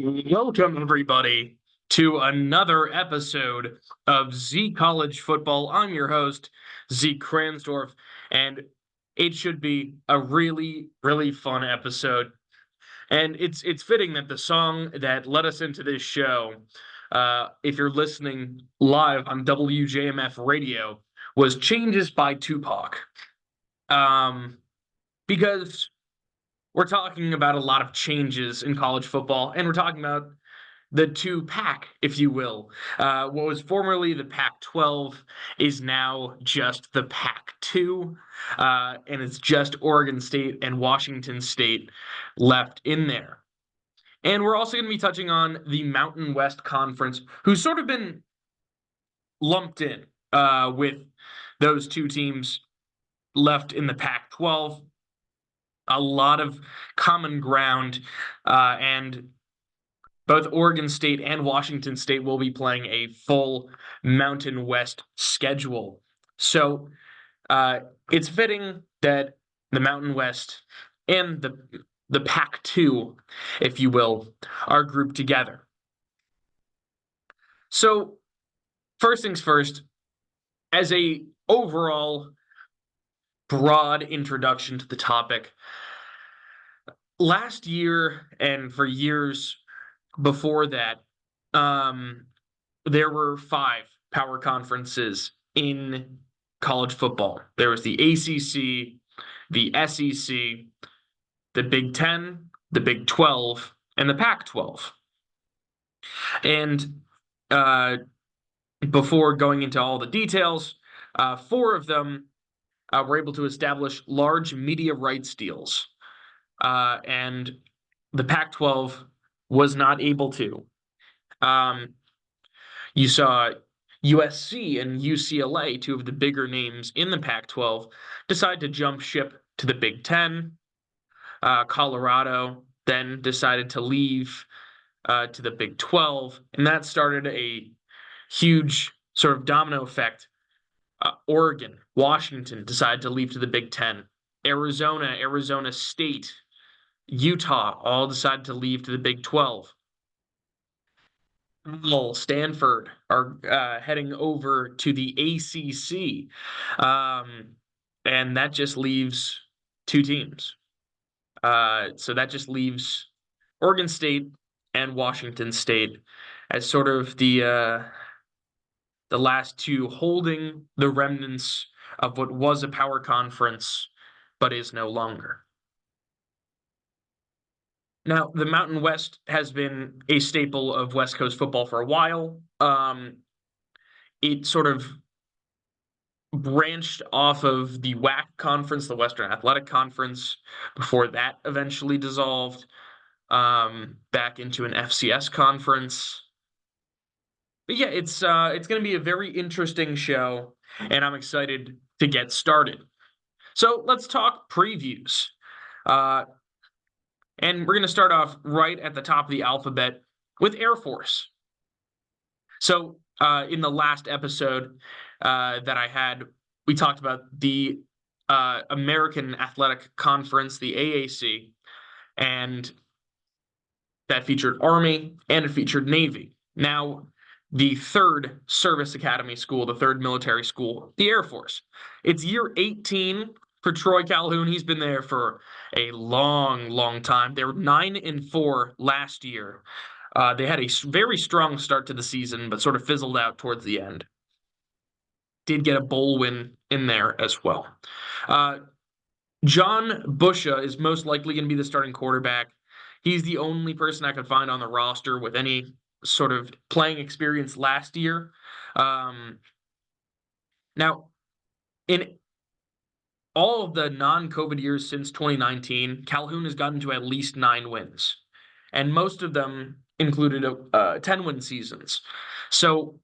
Welcome, everybody, to another episode of Zeke-ollege Football. I'm your host, Zeke Kransdorf, and it should be a really, really fun episode. And it's fitting that the song that led us into this show, if you're listening live on WJMF radio, was Changes by Tupac. Because we're talking about a lot of changes in college football, and we're talking about the two PAC, if you will. What was formerly the Pac-12 is now just the Pac-2, and it's just Oregon State and Washington State left in there. And we're also going to be touching on the Mountain West Conference, who's sort of been lumped in with those two teams left in the Pac-12. A lot of common ground, and both Oregon State and Washington State will be playing a full Mountain West schedule. So it's fitting that the Mountain West and the Pac-2, if you will, are grouped together. So first things first, as a overall broad introduction to the topic, last year and for years before that, there were 5 power conferences in college football. There was the ACC, the SEC, the Big Ten, the Big 12, and the Pac-12. And before going into all the details, 4 of them were able to establish large media rights deals, and the Pac-12 was not able to. You saw USC and UCLA, 2 of the bigger names in the Pac-12, decide to jump ship to the Big Ten. Colorado then decided to leave to the Big 12, and that started a huge sort of domino effect. Oregon, Washington decided to leave to the Big Ten. Arizona State, Utah all decided to leave to the Big 12. Stanford are heading over to the ACC, and that just leaves 2 teams. So that just leaves Oregon State and Washington State as sort of the last 2 holding the remnants of what was a power conference, but is no longer. Now, the Mountain West has been a staple of West Coast football for a while. It sort of branched off of the Wack conference, the Western Athletic Conference, before that eventually dissolved back into an FCS conference. But yeah, it's going to be a very interesting show, and I'm excited to get started. So let's talk previews. And we're going to start off right at the top of the alphabet with Air Force. So in the last episode that I had, we talked about the American Athletic Conference, the AAC, and that featured Army and it featured Navy. Now, the third service academy school, the third military school, the Air Force. It's year 18 for Troy Calhoun. He's been there for a long, long time. They were 9-4 last year. They had a very strong start to the season, but sort of fizzled out towards the end. Did get a bowl win in there as well. John Busha is most likely going to be the starting quarterback. He's the only person I could find on the roster with any sort of playing experience last year. Now, in all of the non-COVID years since 2019, Calhoun has gotten to at least 9 wins, and most of them included 10-win seasons. So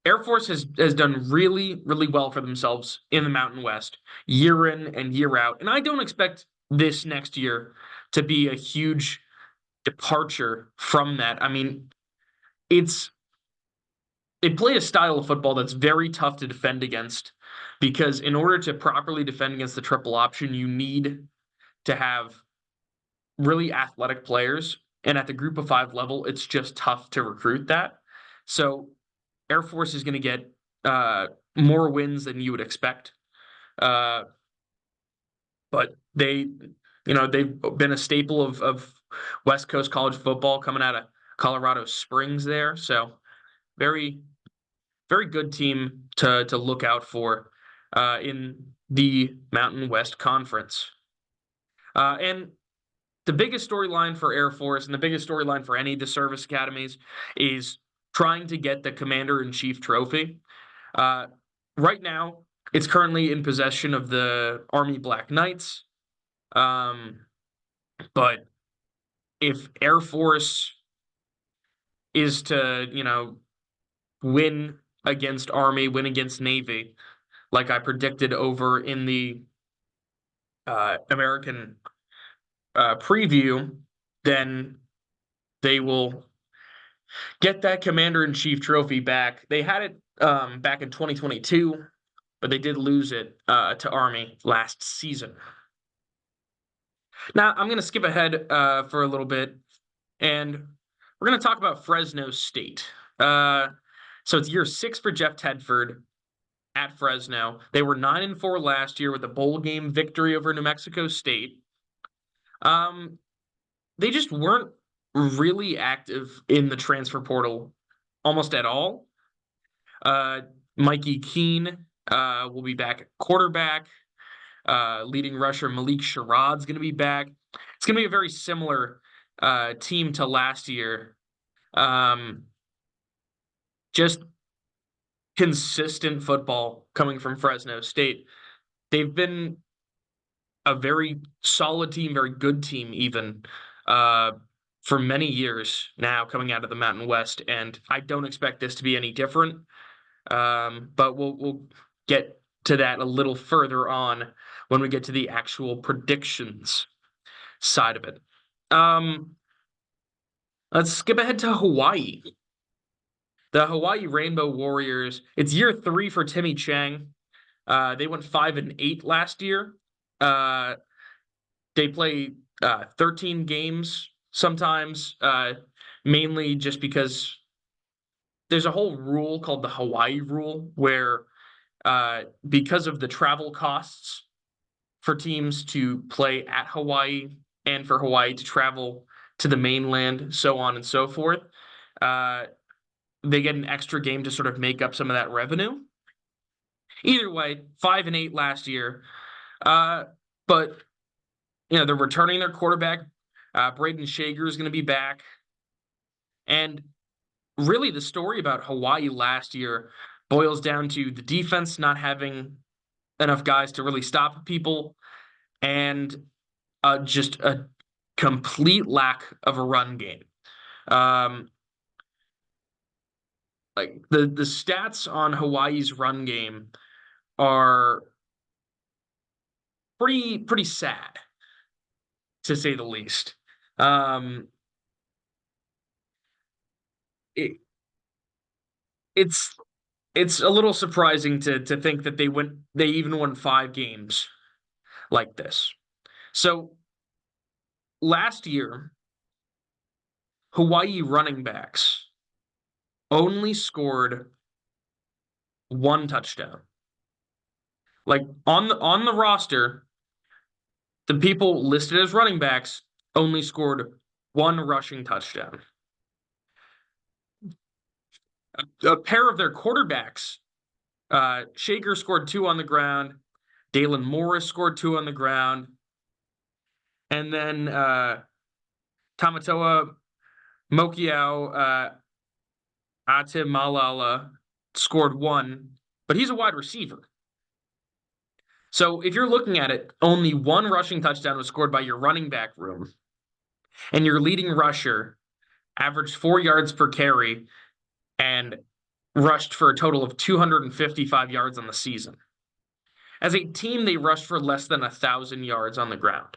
Air Force has done really, really well for themselves in the Mountain West, year in and year out, and I don't expect this next year to be a huge departure from that. I mean, they play a style of football that's very tough to defend against, because in order to properly defend against the triple option, you need to have really athletic players and at the group of 5 level, it's just tough to recruit that. So Air Force is gonna get, more wins than you would expect. Uh, but they've been a staple of West Coast college football coming out of Colorado Springs there. So very, very good team to look out for, in the Mountain West Conference. And the biggest storyline for Air Force and the biggest storyline for any of the service academies is trying to get the Commander-in-Chief trophy. Uh, right now, it's currently in possession of the Army Black Knights. Um, but if Air Force is to, win against Army, win against Navy, like I predicted over in the American preview, then they will get that Commander-in-Chief trophy back. They had it back in 2022, but they did lose it to Army last season. Now, I'm going to skip ahead for a little bit, and we're going to talk about Fresno State. So it's year 6 for Jeff Tedford at Fresno. They were 9-4 last year with a bowl game victory over New Mexico State. They just weren't really active in the transfer portal almost at all. Mikey Keene will be back at quarterback. Leading rusher Malik Sherrod's going to be back. It's going to be a very similar team to last year. Just consistent football coming from Fresno State. They've been a very solid team, very good team even, for many years now coming out of the Mountain West, and I don't expect this to be any different. But we'll get to that a little further on when we get to the actual predictions side of it. Let's skip ahead to Hawaii. The Hawaii Rainbow Warriors. It's year 3 for Timmy Chang. They went 5-8 last year. They play 13 games sometimes, mainly just because there's a whole rule called the Hawaii rule where because of the travel costs for teams to play at Hawaii and for Hawaii to travel to the mainland, so on and so forth, they get an extra game to sort of make up some of that revenue. Either way, 5-8 last year. But they're returning their quarterback. Braden Shager is going to be back. And really the story about Hawaii last year boils down to the defense not having enough guys to really stop people and just a complete lack of a run game. Like the stats on Hawaii's run game are pretty sad, to say the least. It's a little surprising to think that they even won 5 games like this. So last year, Hawaii running backs only scored 1 touchdown. Like on the roster, the people listed as running backs only scored 1 rushing touchdown. A pair of their quarterbacks, Shager scored 2 on the ground, Dalen Morris scored 2 on the ground, and then Tamatoa Mokiao Atimalala scored 1, but he's a wide receiver. So if you're looking at it, only 1 rushing touchdown was scored by your running back room, and your leading rusher averaged 4 yards per carry and rushed for a total of 255 yards on the season. As a team, they rushed for less than 1,000 yards on the ground.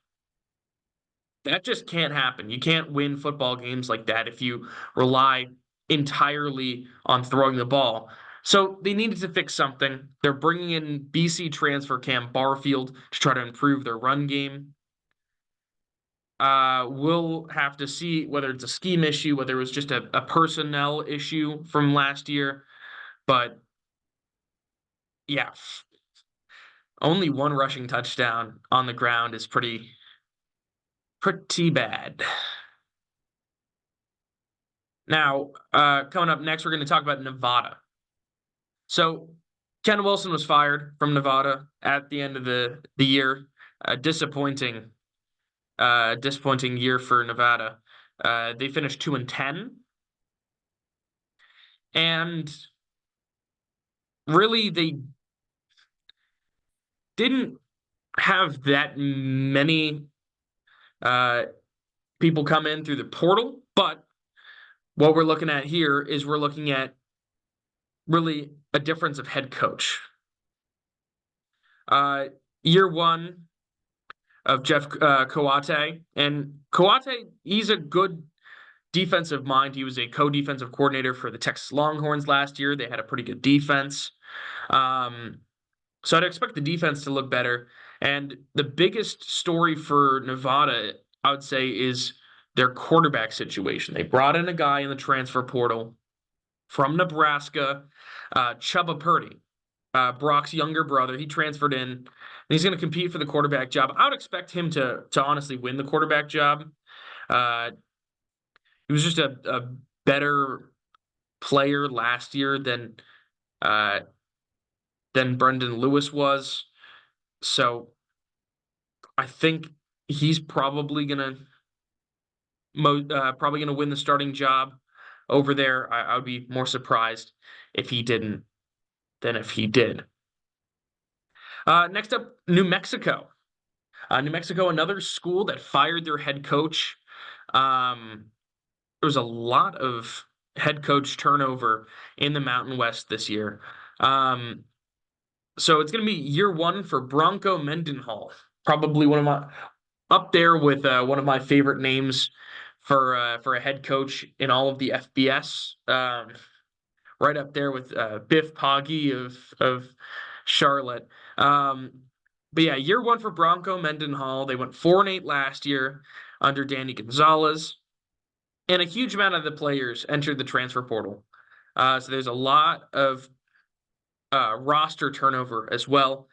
That just can't happen. You can't win football games like that if you rely entirely on throwing the ball. So they needed to fix something. They're bringing in BC transfer Cam Barfield to try to improve their run game. We'll have to see whether it's a scheme issue, whether it was just a personnel issue from last year. But yeah, only one rushing touchdown on the ground is pretty bad. Now, coming up next, we're going to talk about Nevada. So, Ken Wilson was fired from Nevada at the end of the year. Disappointing, disappointing year for Nevada. They finished 2-10, and really they didn't have that many uh, people come in through the portal. But what we're looking at here is we're looking at really a difference of head coach. Year one of Jeff Coate, and Coate, he's a good defensive mind. He was a co-defensive coordinator for the Texas Longhorns last year. They had a pretty good defense. So I'd expect the defense to look better. And the biggest story for Nevada, I would say, is their quarterback situation. They brought in a guy in the transfer portal from Nebraska, Chubba Purdy, Brock's younger brother. He transferred in, and he's going to compete for the quarterback job. I would expect him to honestly win the quarterback job. He was just a better player last year uh, than Brendan Lewis was. So I think he's probably gonna win the starting job over there. I would be more surprised if he didn't than if he did. Next up, New Mexico. New Mexico, another school that fired their head coach. There was a lot of head coach turnover in the Mountain West this year. So it's going to be year one for Bronco Mendenhall, probably one of my up there with one of my favorite names for a head coach in all of the FBS. Right up there with Biff Poggi of Charlotte. But yeah, year one for Bronco Mendenhall. They went 4-8 last year under Danny Gonzalez, and a huge amount of the players entered the transfer portal. So there's a lot of roster turnover as well.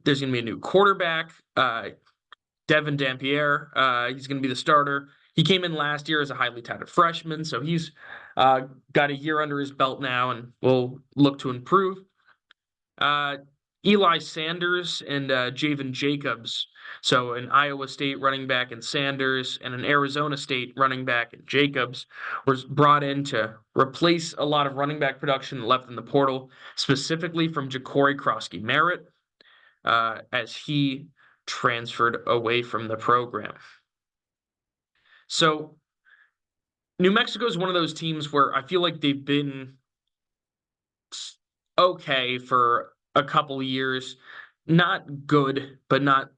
There's going to be a new quarterback, Devin Dampier. He's going to be the starter. He came in last year as a highly touted freshman, so he's got a year under his belt now and will look to improve. Eli Sanders and Javen Jacobs. So an Iowa State running back in Sanders and an Arizona State running back in Jacobs was brought in to replace a lot of running back production left in the portal, specifically from Ja'Cory Krosky-Merritt, as he transferred away from the program. So New Mexico is one of those teams where I feel like they've been okay for a couple years. Not good, but not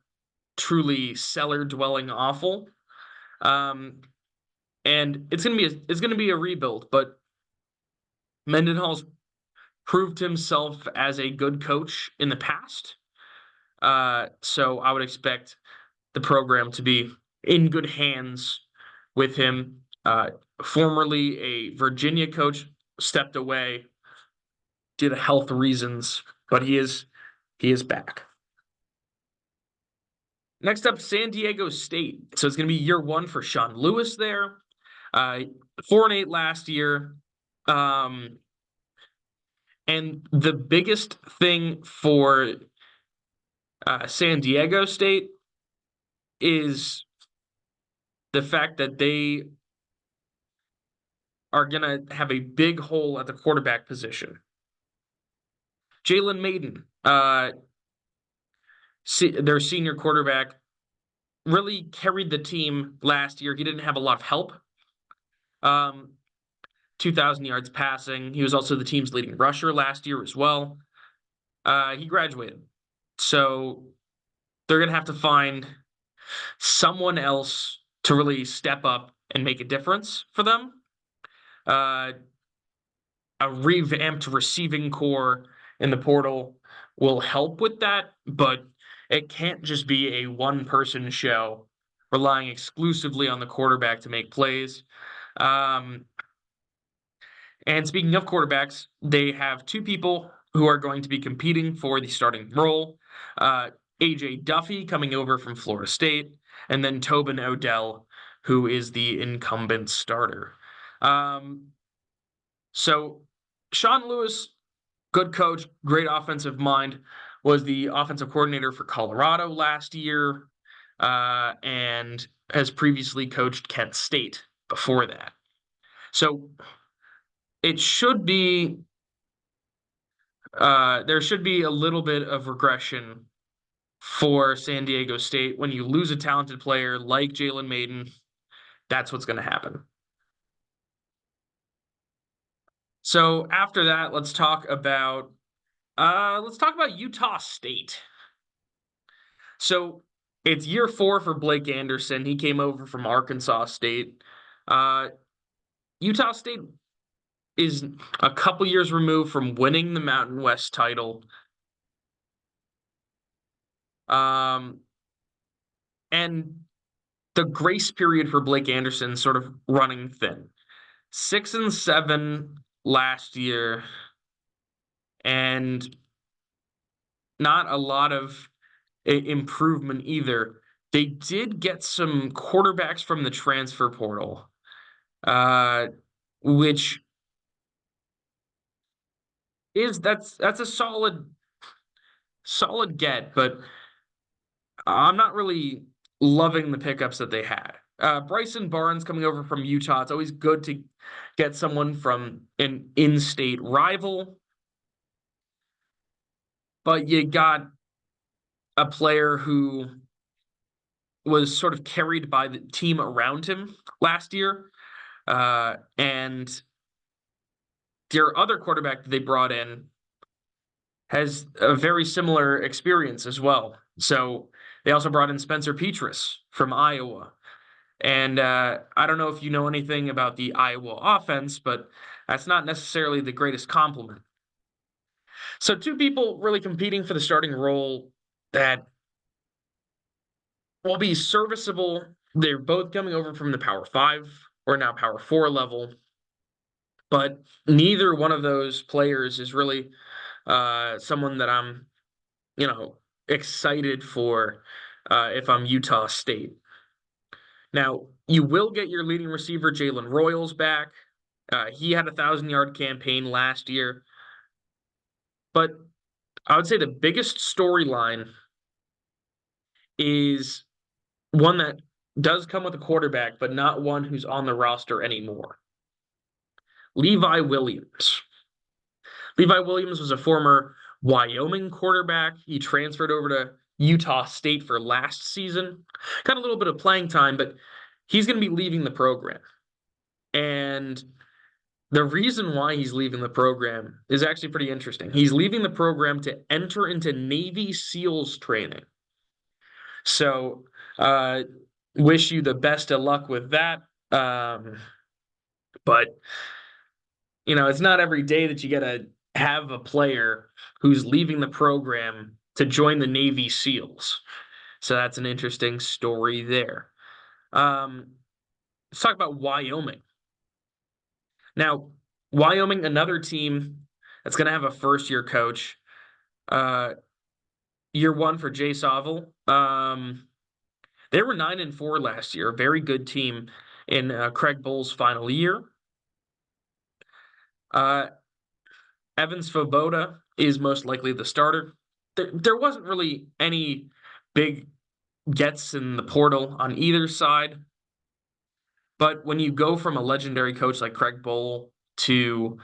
truly cellar-dwelling awful. And it's gonna be a rebuild, but Mendenhall's proved himself as a good coach in the past. So I would expect the program to be in good hands with him. Formerly a Virginia coach, stepped away due to health reasons, but he is back. Next up, San Diego State. So it's going to be year one for Sean Lewis there. 4-8 last year. And the biggest thing for San Diego State is the fact that they are going to have a big hole at the quarterback position. Jalen Maiden, their senior quarterback, really carried the team last year. He didn't have a lot of help. 2,000 yards passing. He was also the team's leading rusher last year as well. He graduated. So they're going to have to find someone else to really step up and make a difference for them. A revamped receiving core in the portal will help with that, but it can't just be a one-person show relying exclusively on the quarterback to make plays. Um, and speaking of quarterbacks, they have two people who are going to be competing for the starting role. AJ Duffy coming over from Florida State, and then Tobin Odell, who is the incumbent starter. Um, so Sean Lewis, good coach, great offensive mind, was the offensive coordinator for Colorado last year, and has previously coached Kent State before that. So it should be there should be a little bit of regression for San Diego State. When you lose a talented player like Jalen Maiden, that's what's going to happen. So after that, let's talk about Utah State. So it's year 4 for Blake Anderson. He came over from Arkansas State. Uh, Utah State is a couple years removed from winning the Mountain West title. And the grace period for Blake Anderson sort of running thin. 6-7 last year, and not a lot of improvement either. They did get some quarterbacks from the transfer portal, which is that's a solid get, but I'm not really loving the pickups that they had. Bryson Barnes coming over from Utah. It's always good to get someone from an in-state rival, but you got a player who was sort of carried by the team around him last year, and their other quarterback that they brought in has a very similar experience as well. So they also brought in Spencer Petras from Iowa. And I don't know if you know anything about the Iowa offense, but that's not necessarily the greatest compliment. So two people really competing for the starting role that will be serviceable. They're both coming over from the Power 5 or now Power 4 level, but neither one of those players is really someone that I'm, you know, excited for if I'm Utah State. Now, you will get your leading receiver, Jalen Royals, back. He had a 1,000-yard campaign last year. But I would say the biggest storyline is one that does come with a quarterback, but not one who's on the roster anymore. Levi Williams. Levi Williams was a former Wyoming quarterback. He transferred over to Utah State for last season. Got a little bit of playing time, but he's going to be leaving the program. And the reason why he's leaving the program is actually pretty interesting. He's leaving the program to enter into Navy SEALs training. So, wish you the best of luck with that. But, it's not every day that you get to have a player who's leaving the program to join the Navy SEALs. So that's an interesting story there. Let's talk about Wyoming. Now, Wyoming, another team that's going to have a first-year coach. Year 1 for Jay Sovil. They were 9-4 last year, a very good team in Craig Bull's final year. Evan Svoboda is most likely the starter. There wasn't really any big gets in the portal on either side. But when you go from a legendary coach like Craig Bull to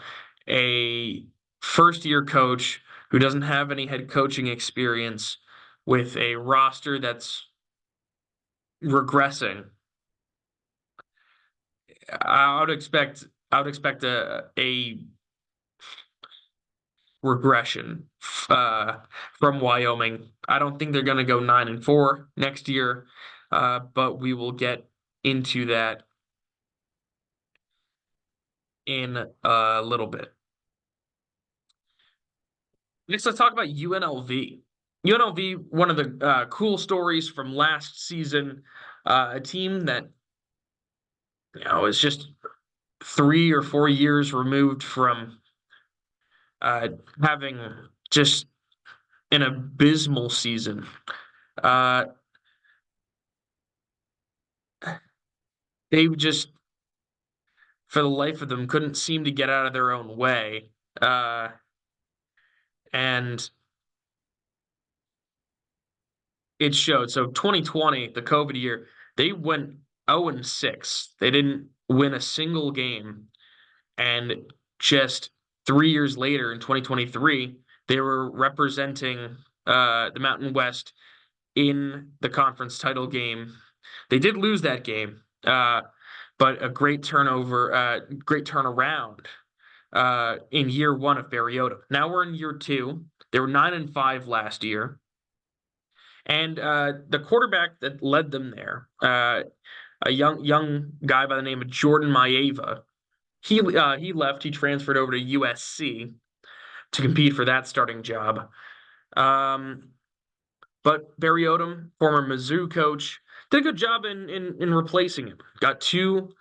a first-year coach who doesn't have any head coaching experience with a roster that's regressing, I would expect a regression from Wyoming. I don't think they're going to go 9-4 next year, but we will get into that in a little bit. Next, let's talk about UNLV. UNLV, one of the cool stories from last season, a team that is just 3 or 4 years removed from uh, having just an abysmal season. Uh, they just, for the life of them, couldn't seem to get out of their own way. Uh, and it showed. So 2020, the COVID year, they went 0-6. They didn't win a single game. And just 3 years later in 2023, they were representing the Mountain West in the conference title game. They did lose that game, but a great turnaround in year one of Barry Odom. Now we're in year two. They were 9-5 last year, and the quarterback that led them there, a young guy by the name of Jordan Maeva, he left. He transferred over to USC to compete for that starting job. Um, but Barry Odom, former Mizzou coach, did a good job in replacing him. Got two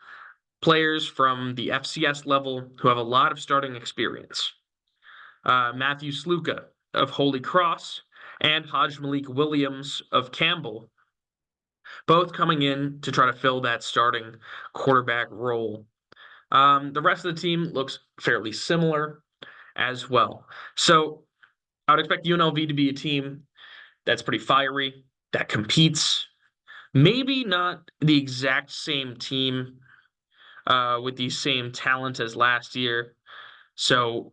players from the FCS level who have a lot of starting experience. Matthew Sluka of Holy Cross and Haj Malik Williams of Campbell, both coming in to try to fill that starting quarterback role. The rest of the team looks fairly similar as well. So I would expect UNLV to be a team that's pretty fiery, that competes. Maybe not the exact same team with the same talent as last year. So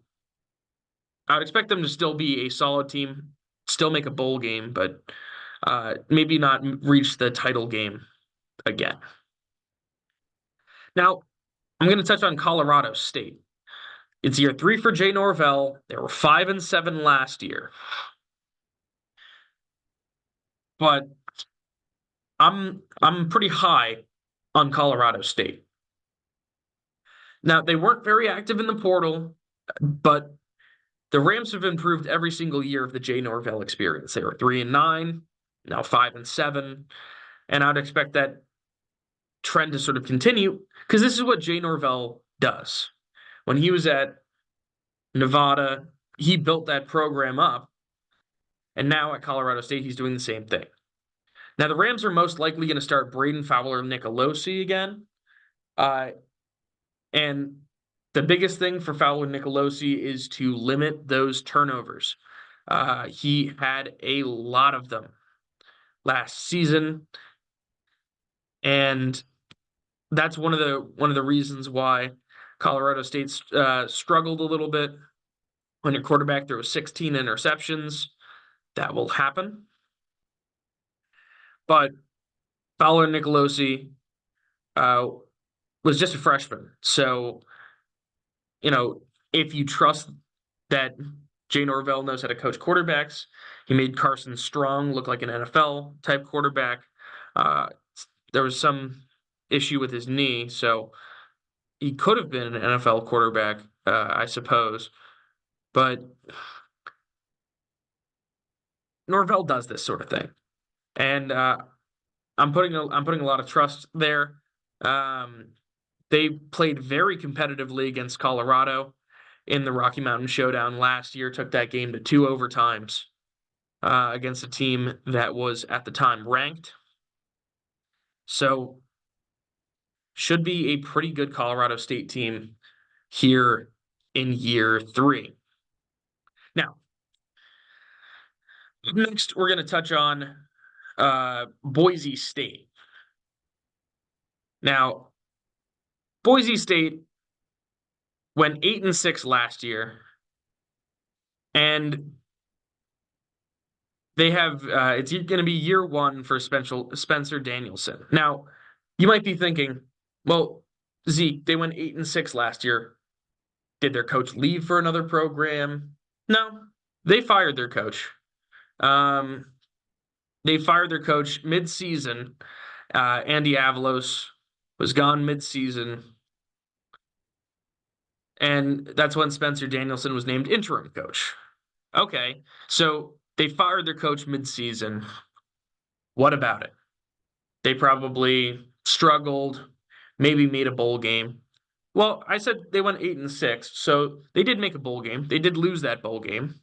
I would expect them to still be a solid team, still make a bowl game, but maybe not reach the title game again. Now, I'm going to touch on Colorado State. It's year three for Jay Norvell. They were 5-7 last year. But I'm pretty high on Colorado State. Now, they weren't very active in the portal, but the Rams have improved every single year of the Jay Norvell experience. They were 3-9, now 5-7, and I'd expect that trend to sort of continue because this is what Jay Norvell does. When he was at Nevada, he built that program up, and now at Colorado State, he's doing the same thing. Now, the Rams are most likely going to start Braden Fowler Nicolosi again. And the biggest thing for Fowler Nicolosi is to limit those turnovers. He had a lot of them last season, and that's one of the reasons why Colorado State struggled a little bit. When your quarterback throws 16 interceptions, that will happen. But Fowler Nicolosi was just a freshman, so if you trust that Jay Norvell knows how to coach quarterbacks, he made Carson Strong look like an NFL type quarterback. There was some issue with his knee, so he could have been an NFL quarterback, I suppose. But Norvell does this sort of thing, and I'm putting a lot of trust there. They played very competitively against Colorado in the Rocky Mountain Showdown last year, took that game to 2 overtimes against a team that was at the time ranked. So should be a pretty good Colorado State team here in year three. Now, next we're going to touch on Boise State. Now, Boise State went 8-6 last year, and they have it's going to be year one for Spencer Danielson. Now, you might be thinking, well, Zeke, they went 8-6 last year. Did their coach leave for another program? No, they fired their coach. They fired their coach mid-season. Andy Avalos was gone mid-season. And that's when Spencer Danielson was named interim coach. Okay, so They fired their coach midseason. What about it? They probably struggled, maybe made a bowl game. Well, I said they went 8-6, so they did make a bowl game. They did lose that bowl game,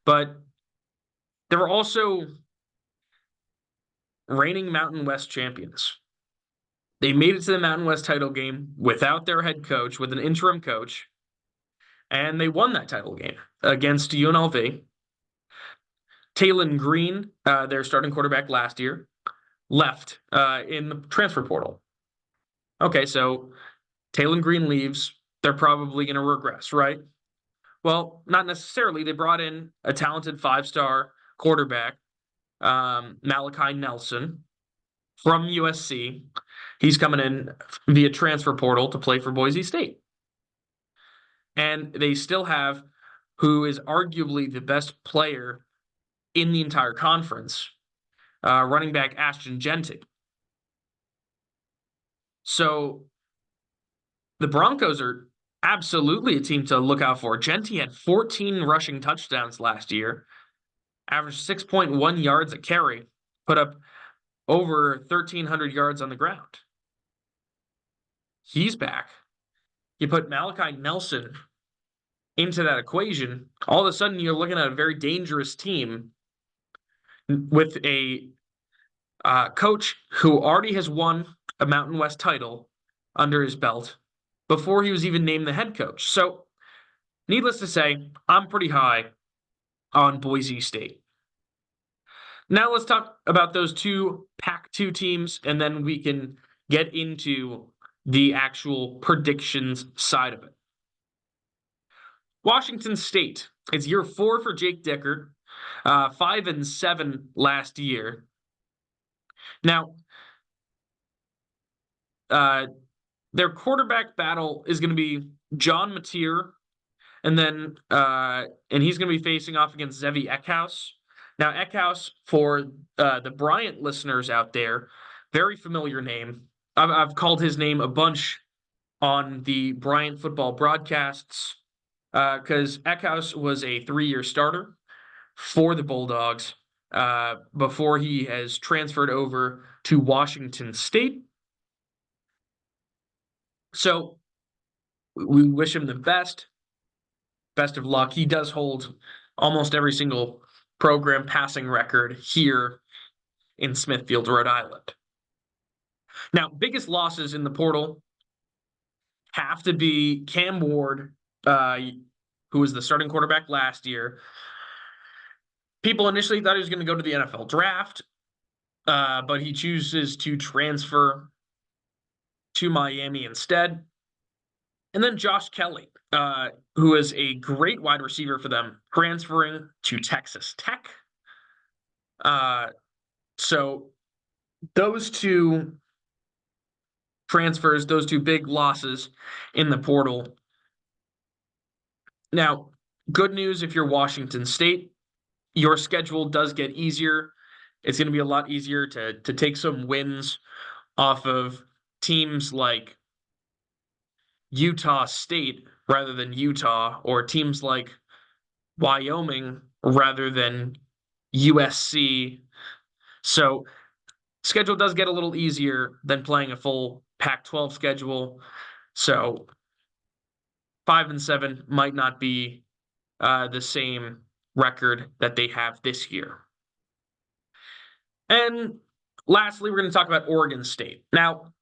but they were also reigning Mountain West champions. They made it to the Mountain West title game without their head coach, with an interim coach, and they won that title game against UNLV. Talon Green, their starting quarterback last year, left in the transfer portal. Okay, so Talon Green leaves. They're probably going to regress, right? Well, not necessarily. They brought in a talented five-star quarterback, Malachi Nelson from USC. He's coming in via transfer portal to play for Boise State. And they still have who is arguably the best player in the entire conference, running back Ashton Genty. So the Broncos are absolutely a team to look out for. Genty had 14 rushing touchdowns last year, averaged 6.1 yards a carry, put up over 1,300 yards on the ground. He's back. You put Malachi Nelson into that equation, all of a sudden you're looking at a very dangerous team with a coach who already has won a Mountain West title under his belt before he was even named the head coach. So, needless to say, I'm pretty high on Boise State. Now let's talk about those two PAC2 teams, and then we can get into the actual predictions side of it. Washington State. It's year 4 for Jake Dickert, 5-7 last year. Now, their quarterback battle is going to be John Mateer, and then and he's going to be facing off against Zevi Eckhouse. Now, Eckhouse, for the Bryant listeners out there, very familiar name. I've called his name a bunch on the Bryant football broadcasts because Eckhouse was a 3-year starter for the Bulldogs before he has transferred over to Washington State. So we wish him the best. Best of luck. He does hold almost every single program passing record here in Smithfield, Rhode Island. Now, biggest losses in the portal have to be Cam Ward, who was the starting quarterback last year. People initially thought he was going to go to the NFL draft, but he chooses to transfer to Miami instead. And then Josh Kelly, who is a great wide receiver for them, transferring to Texas Tech. So those two transfers, those two big losses in the portal. Now, good news if you're Washington State, your schedule does get easier. It's going to be a lot easier to take some wins off of teams like Utah State rather than Utah, or teams like Wyoming rather than USC. So schedule does get a little easier than playing a full Pac-12 schedule. So 5-7 might not be the same record that they have this year. And lastly, we're going to talk about Oregon State. Now,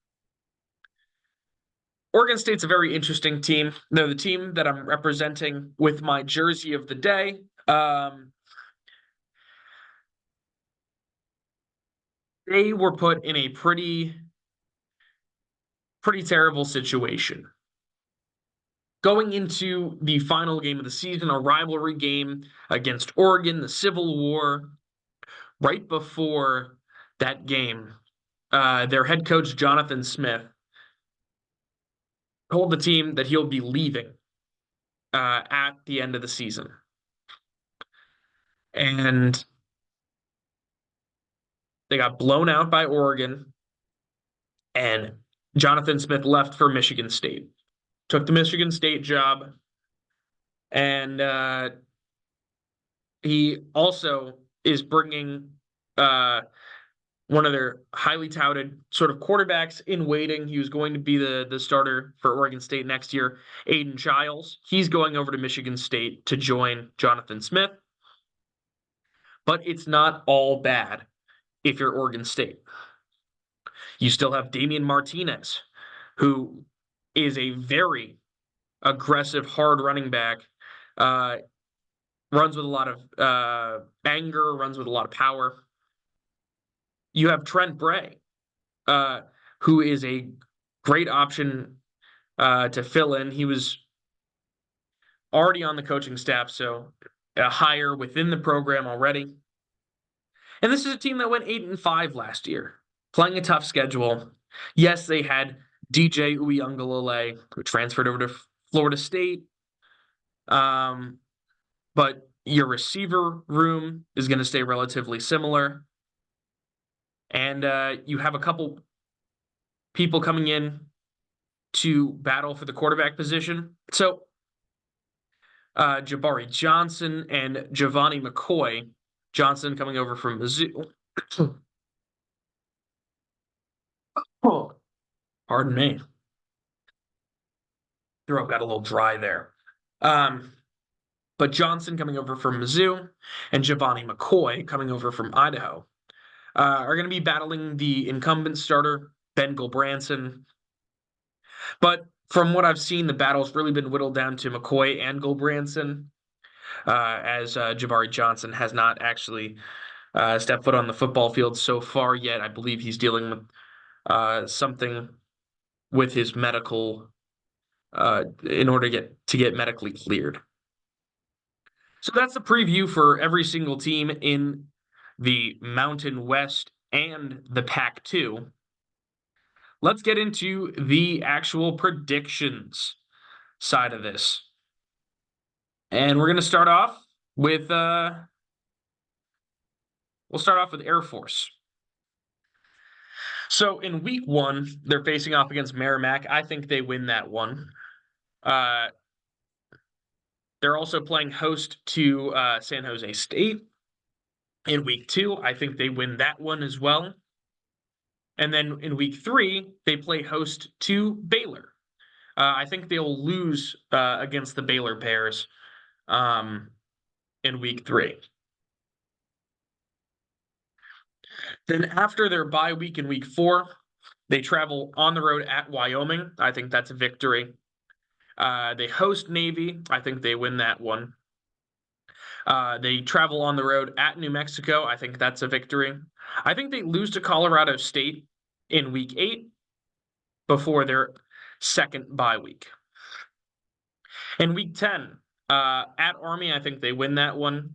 Oregon State's a very interesting team. They're the team that I'm representing with my jersey of the day. They were put in a pretty terrible situation. Going into the final game of the season, a rivalry game against Oregon, the Civil War, right before that game, their head coach, Jonathan Smith, told the team that he'll be leaving at the end of the season. And they got blown out by Oregon, and Jonathan Smith left for Michigan State. Took the Michigan State job, and he also is bringing one of their highly touted sort of quarterbacks in waiting. He was going to be the starter for Oregon State next year, Aiden Giles. He's going over to Michigan State to join Jonathan Smith. But it's not all bad if you're Oregon State. You still have Damian Martinez, who is a very aggressive, hard running back. Runs with a lot of anger, runs with a lot of power. You have Trent Bray, who is a great option to fill in. He was already on the coaching staff, so a hire within the program already. And this is a team that went 8-5 last year, playing a tough schedule. Yes, they had DJ Zeke-ollege, who transferred over to Florida State. But your receiver room is going to stay relatively similar. And you have a couple people coming in to battle for the quarterback position. So Jabari Johnson and Giovanni McCoy, Johnson coming over from Mizzou. Oh, pardon me. Throat got a little dry there. But Johnson coming over from Mizzou and Giovanni McCoy coming over from Idaho are going to be battling the incumbent starter, Ben Gulbranson. But from what I've seen, the battle's really been whittled down to McCoy and Gulbranson, as Jabari Johnson has not actually stepped foot on the football field so far yet. I believe he's dealing with something with his medical in order to get medically cleared. So that's the preview for every single team in the Mountain West and the PAC2. Let's get into the actual predictions side of this. And we're going to start off with we'll start off with Air Force. So in week 1, they're facing off against Merrimack. I think they win that one. They're also playing host to San Jose State in week 2. I think they win that one as well. And then in week 3, they play host to Baylor. I think they'll lose against the Baylor Bears in week 3. Then after their bye week in week 4, they travel on the road at Wyoming. I think that's a victory. They host Navy. I think they win that one. They travel on the road at New Mexico. I think that's a victory. I think they lose to Colorado State in week 8 before their second bye week. In week 10, at Army, I think they win that one.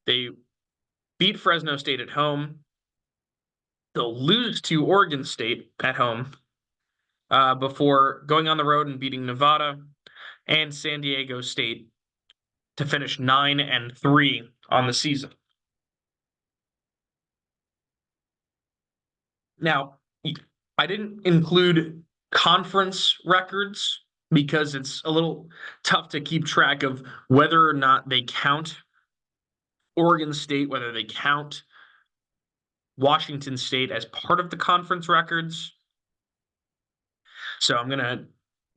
They beat Fresno State at home. They'll lose to Oregon State at home before going on the road and beating Nevada and San Diego State to finish 9-3 on the season. Now, I didn't include conference records because it's a little tough to keep track of whether or not they count Oregon State, whether they count Washington State as part of the conference records. So I'm going to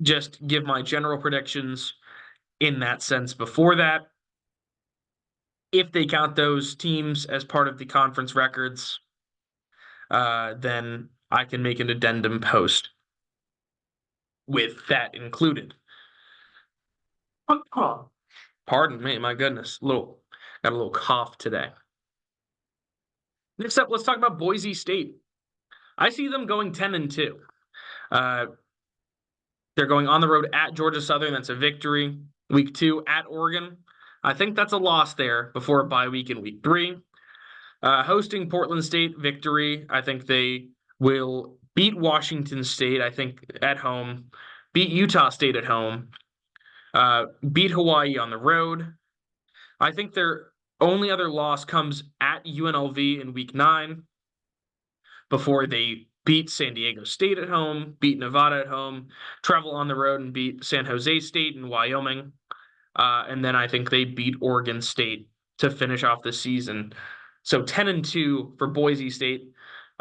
just give my general predictions in that sense before that. If they count those teams as part of the conference records, then I can make an addendum post with that included. Pardon me, my goodness. Got a little cough today. Next up, let's talk about Boise State. I see them going 10-2. They're going on the road at Georgia Southern. That's a victory. Week 2 at Oregon. I think that's a loss there before a bye week in week 3. Hosting Portland State, victory. I think they will beat Washington State, I think, at home. Beat Utah State at home. Beat Hawaii on the road. I think their only other loss comes at UNLV in week 9 before they beat San Diego State at home, beat Nevada at home, travel on the road and beat San Jose State and Wyoming. And then I think they beat Oregon State to finish off the season. So 10-2 for Boise State,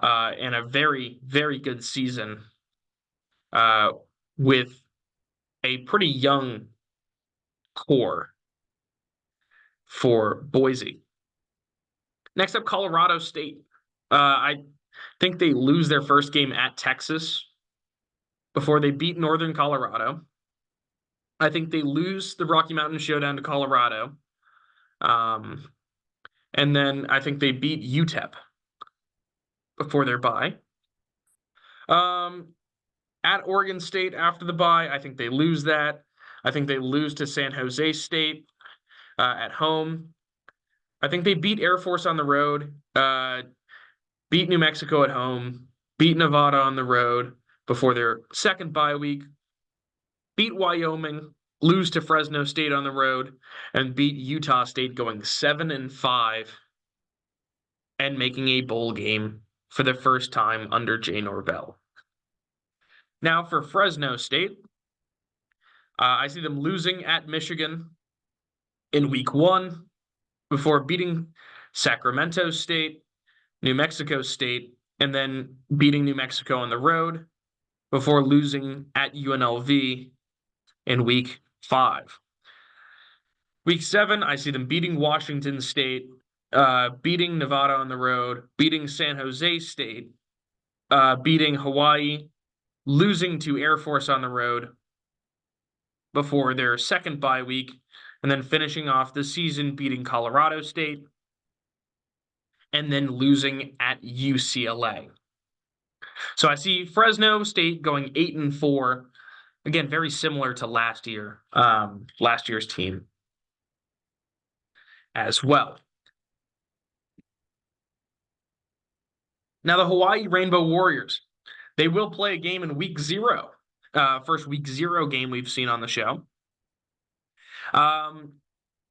and a very, very good season with a pretty young core for Boise. Next up, Colorado State. I think they lose their first game at Texas before they beat Northern Colorado. I think they lose the Rocky Mountain Showdown to Colorado. And then I think they beat UTEP before their bye. At Oregon State after the bye, I think they lose that. I think they lose to San Jose State at home. I think they beat Air Force on the road, beat New Mexico at home, beat Nevada on the road before their second bye week, beat Wyoming, lose to Fresno State on the road, and beat Utah State going 7-5 and making a bowl game for the first time under Jay Norvell. Now for Fresno State, I see them losing at Michigan in week 1 before beating Sacramento State, New Mexico State, and then beating New Mexico on the road before losing at UNLV in week 5. Week 7, I see them beating Washington State, beating Nevada on the road, beating San Jose State, beating Hawaii, losing to Air Force on the road before their second bye week, and then finishing off the season beating Colorado State, and then losing at UCLA. So I see Fresno State going 8-4. Again, very similar to last year's team as well. Now the Hawaii Rainbow Warriors, they will play a game in week 0. First week 0 game we've seen on the show.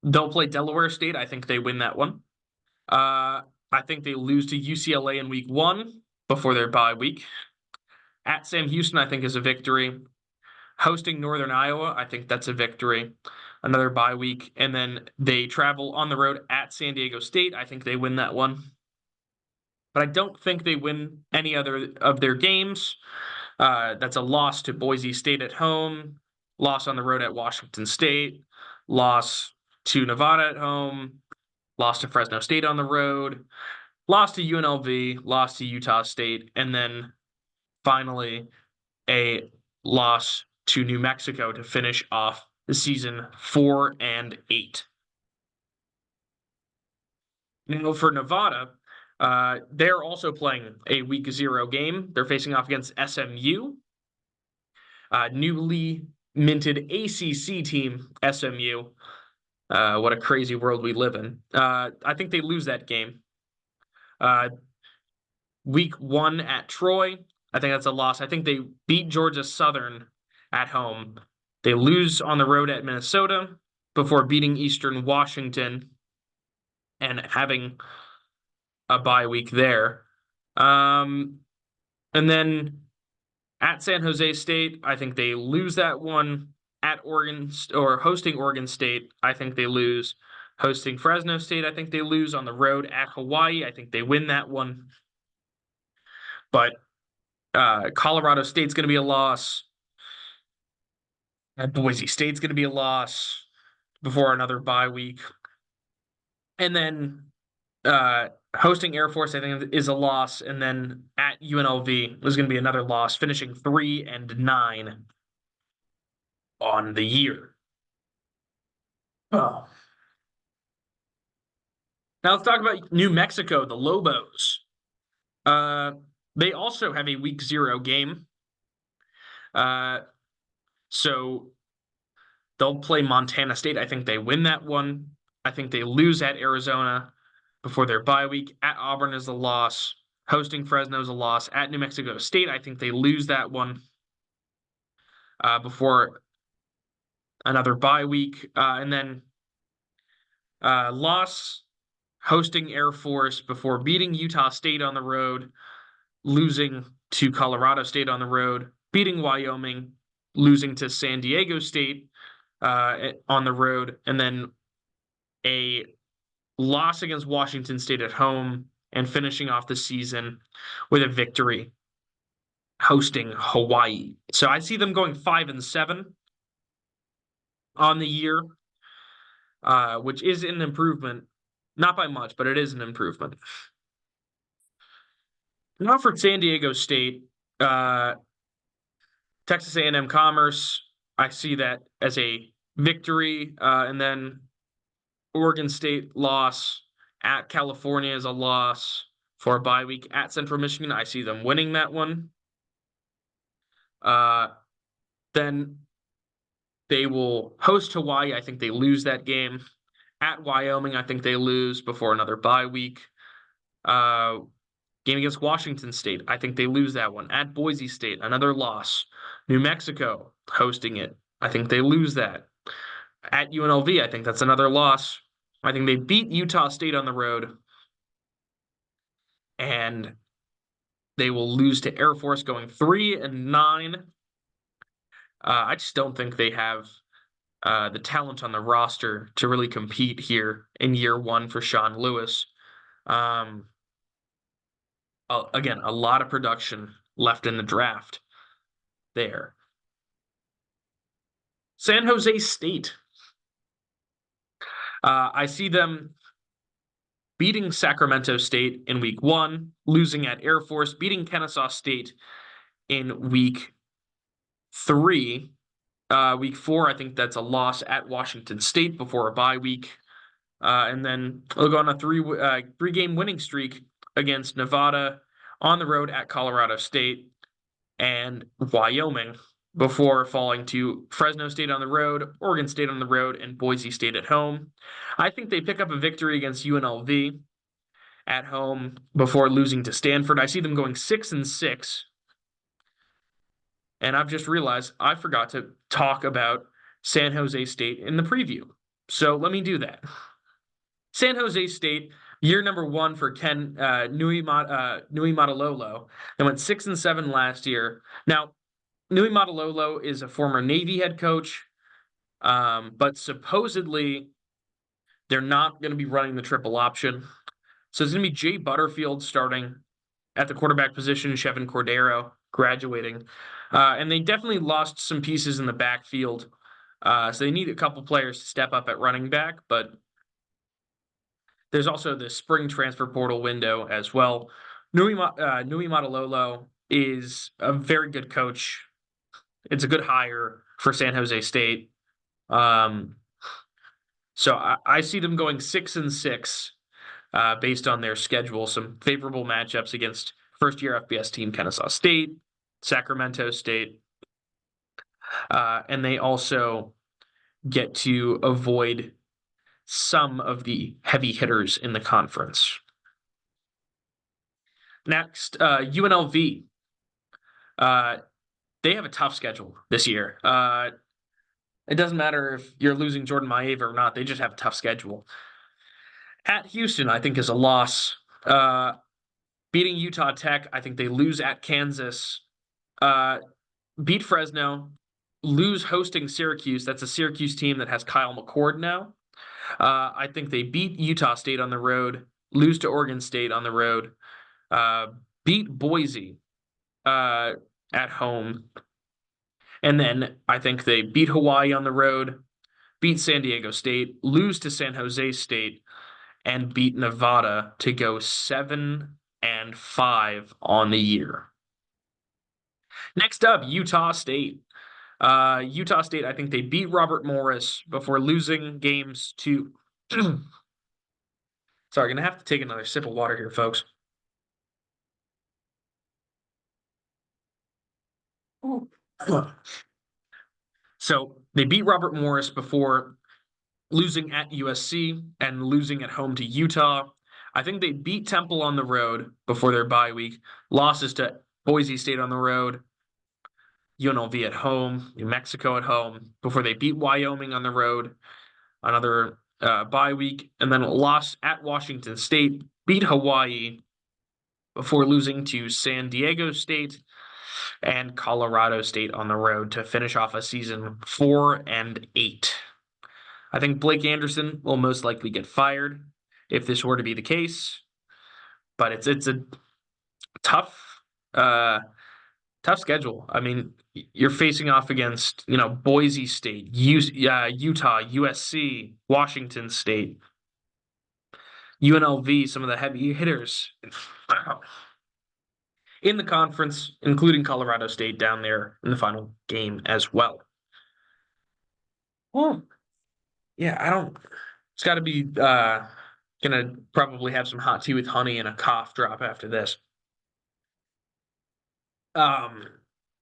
They'll play Delaware State. I think they win that one. I think they lose to UCLA in week 1 before their bye week. At Sam Houston, I think is a victory. Hosting Northern Iowa, I think that's a victory. Another bye week. And then they travel on the road at San Diego State. I think they win that one. But I don't think they win any other of their games. That's a loss to Boise State at home, loss on the road at Washington State, loss to Nevada at home, loss to Fresno State on the road, loss to UNLV, loss to Utah State, and then finally a loss to New Mexico to finish off the season 4-8. Now for Nevada, they're also playing a week 0 game. They're facing off against SMU, newly minted ACC team SMU. What a crazy world we live in. I think they lose that game. Week 1 at Troy, I think that's a loss. I think they beat Georgia Southern at home. They lose on the road at Minnesota before beating Eastern Washington and having a bye week there. And then at San Jose State, I think they lose that one. At Oregon, or hosting Oregon State, I think they lose. Hosting Fresno State, I think they lose. On the road at Hawaii, I think they win that one. But Colorado State's going to be a loss. Boise State's going to be a loss before another bye week. And then hosting Air Force, I think, is a loss. And then at UNLV is going to be another loss, finishing 3-9 on the year. Oh. Now let's talk about New Mexico, the Lobos. They also have a week 0 game. So they'll play Montana State. I think they win that one. I think they lose at Arizona before their bye week. At Auburn is a loss. Hosting Fresno is a loss. At New Mexico State, I think they lose that one before another bye week. And then loss hosting Air Force before beating Utah State on the road, losing to Colorado State on the road, beating Wyoming, losing to San Diego State on the road, and then a loss against Washington State at home, and finishing off the season with a victory hosting Hawaii. So I see them going 5-7 on the year, which is an improvement. Not by much, but it is an improvement. Now for San Diego State, Texas A&M Commerce, I see that as a victory, and then Oregon State loss at California is a loss for a bye week at Central Michigan. I see them winning that one. Then they will host Hawaii. I think they lose that game. At Wyoming, I think they lose before another bye week. Game against Washington State, I think they lose that one. At Boise State, another loss. New Mexico hosting it, I think they lose that. At UNLV, I think that's another loss. I think they beat Utah State on the road, and they will lose to Air Force going 3-9. I just don't think they have the talent on the roster to really compete here in year one for Sean Lewis. Again, a lot of production left in the draft there. San Jose State. I see them beating Sacramento State in week 1, losing at Air Force, beating Kennesaw State in week 3. Week 4, I think that's a loss at Washington State before a bye week. And then they'll go on a three-game winning streak against Nevada on the road at Colorado State and Wyoming before falling to Fresno State on the road, Oregon State on the road, and Boise State at home. I think they pick up a victory against UNLV at home before losing to Stanford. I see them going 6-6. And I've just realized I forgot to talk about San Jose State in the preview. So let me do that. San Jose State, year number 1 for Ken Nui Matalolo. They went 6-7 last year. Now, Nui Matalolo is a former Navy head coach, but supposedly they're not going to be running the triple option. So it's going to be Jay Butterfield starting at the quarterback position, Chevin Cordero graduating. And they definitely lost some pieces in the backfield. So they need a couple players to step up at running back, but there's also the spring transfer portal window as well. Nui Matalolo is a very good coach. It's a good hire for San Jose State. So I see them going 6-6 based on their schedule. Some favorable matchups against first-year FBS team Kennesaw State, Sacramento State, and they also get to avoid some of the heavy hitters in the conference. Next, UNLV. They have a tough schedule this year. It doesn't matter if you're losing Jordan Maeva or not. They just have a tough schedule. At Houston, I think, is a loss. Beating Utah Tech, I think they lose at Kansas. Beat Fresno. Lose hosting Syracuse. That's a Syracuse team that has Kyle McCord now. I think they beat Utah State on the road. Lose to Oregon State on the road. Beat Boise at home. And then I think they beat Hawaii on the road, beat San Diego State, lose to San Jose State, and beat Nevada to go 7-5 on the year. Next up, Utah State. Utah State, I think they beat Robert Morris before losing games to... Sorry, going to have to take another sip of water here, folks. So they beat Robert Morris before losing at USC and losing at home to Utah. I think they beat Temple on the road before their bye week. Losses to Boise State on the road, UNLV at home, New Mexico at home, before they beat Wyoming on the road, another bye week, and then a loss at Washington State, beat Hawaii before losing to San Diego State and Colorado State on the road to finish off a season 4-8. I think Blake Anderson will most likely get fired if this were to be the case. But it's a tough uh tough schedule. I mean, you're facing off against, Boise State, Utah, USC, Washington State, UNLV, some of the heavy hitters in the conference, including Colorado State down there in the final game as well. Well, yeah, I don't. It's got to be gonna probably have some hot tea with honey and a cough drop after this. Um,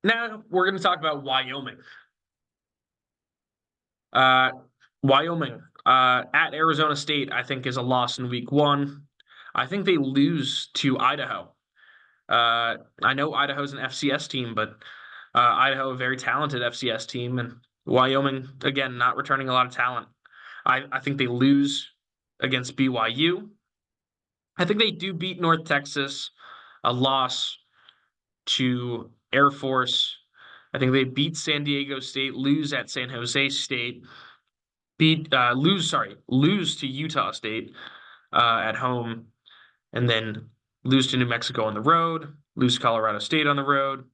Now we're gonna talk about Wyoming. Uh, Wyoming at Arizona State, I think, is a loss in week one. I think they lose to Idaho. I know Idaho's an FCS team, but Idaho, a very talented FCS team, and Wyoming, again, not returning a lot of talent. I think they lose against BYU. I think they do beat North Texas, a loss to Air Force. I think they beat San Diego State, lose at San Jose State, lose to Utah State at home, and then lose to New Mexico on the road, lose to Colorado State on the road,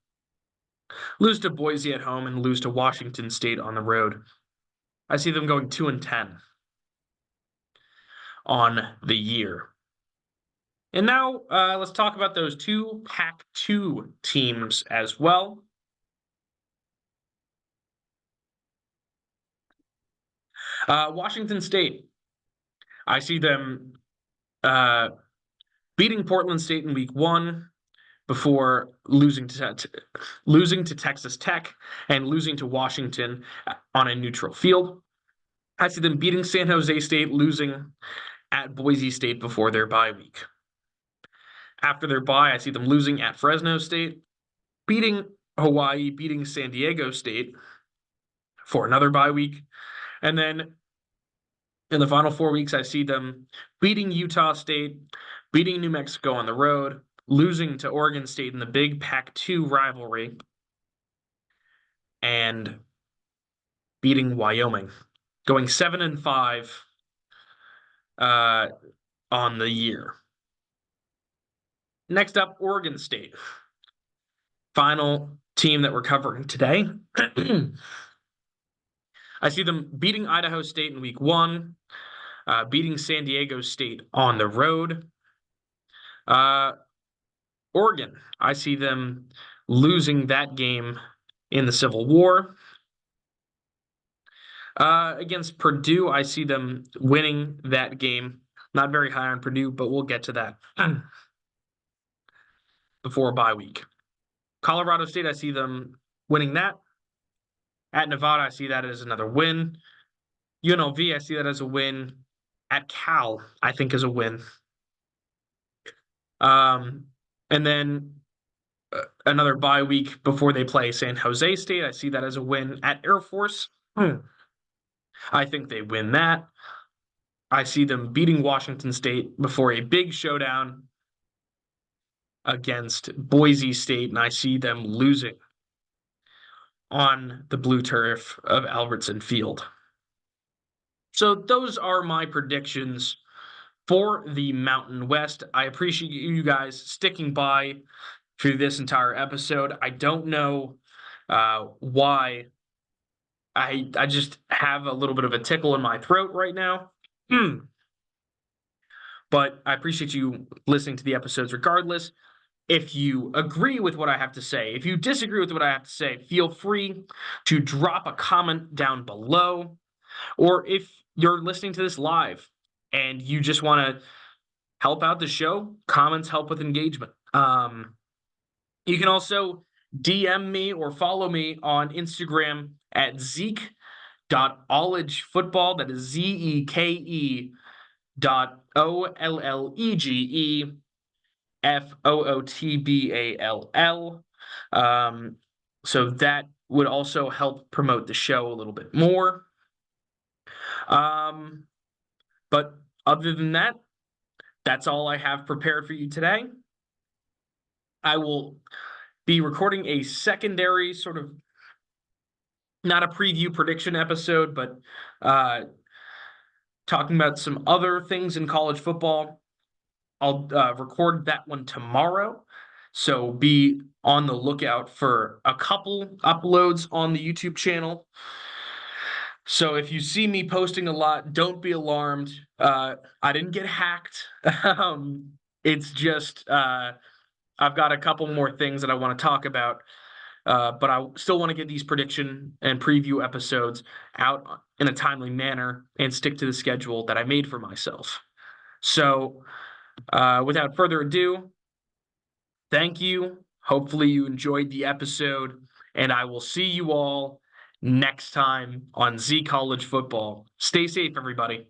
lose to Boise at home, and lose to Washington State on the road. I see them going 2-10 on the year. And now let's talk about those two PAC2 teams as well. Washington State, I see them beating Portland State in week one before losing to Texas Tech and losing to Washington on a neutral field. I see them beating San Jose State, losing at Boise State before their bye week. After their bye, I see them losing at Fresno State, beating Hawaii, beating San Diego State for another bye week. And then in the final 4 weeks, I see them beating Utah State, beating New Mexico on the road, losing to Oregon State in the big PAC2 rivalry, and beating Wyoming, going 7-5 on the year. Next up, Oregon State. Final team that we're covering today. I see them beating Idaho State in week one, beating San Diego State on the road. Oregon, I see them losing that game in the Civil War. Against Purdue, I see them winning that game. Not very high on Purdue, but we'll get to that before a bye week. Colorado State, I see them winning that. At Nevada, I see that as another win. UNLV, I see that as a win. At Cal, I think is a win. And then another bye week before they play San Jose State, I see that as a win. At Air Force, I think they win that. I see them beating Washington State before a big showdown against Boise State, and I see them losing on the blue turf of Albertson Field. So those are my predictions for the Mountain West. I appreciate you guys sticking by through this entire episode. I don't know why. I just have a little bit of a tickle in my throat right now. But I appreciate you listening to the episodes regardless. If you agree with what I have to say, if you disagree with what I have to say, feel free to drop a comment down below. Or if you're listening to this live and you just want to help out the show, comments help with engagement. You can also DM me or follow me on Instagram at Zeke.ollege football. That is ZEKE.OLLEGE FOOTBALL. So that would also help promote the show a little bit more. But other than that, that's all I have prepared for you today. I will be recording a secondary sort of, not a preview prediction episode, but talking about some other things in college football. I'll record that one tomorrow. So be on the lookout for a couple uploads on the YouTube channel. So if you see me posting a lot, don't be alarmed. I didn't get hacked. It's just I've got a couple more things that I want to talk about. But I still want to get these prediction and preview episodes out in a timely manner and stick to the schedule that I made for myself. So, without further ado, thank you. Hopefully, you enjoyed the episode, and I will see you all next time on Zeke-ollege Football. Stay safe, everybody.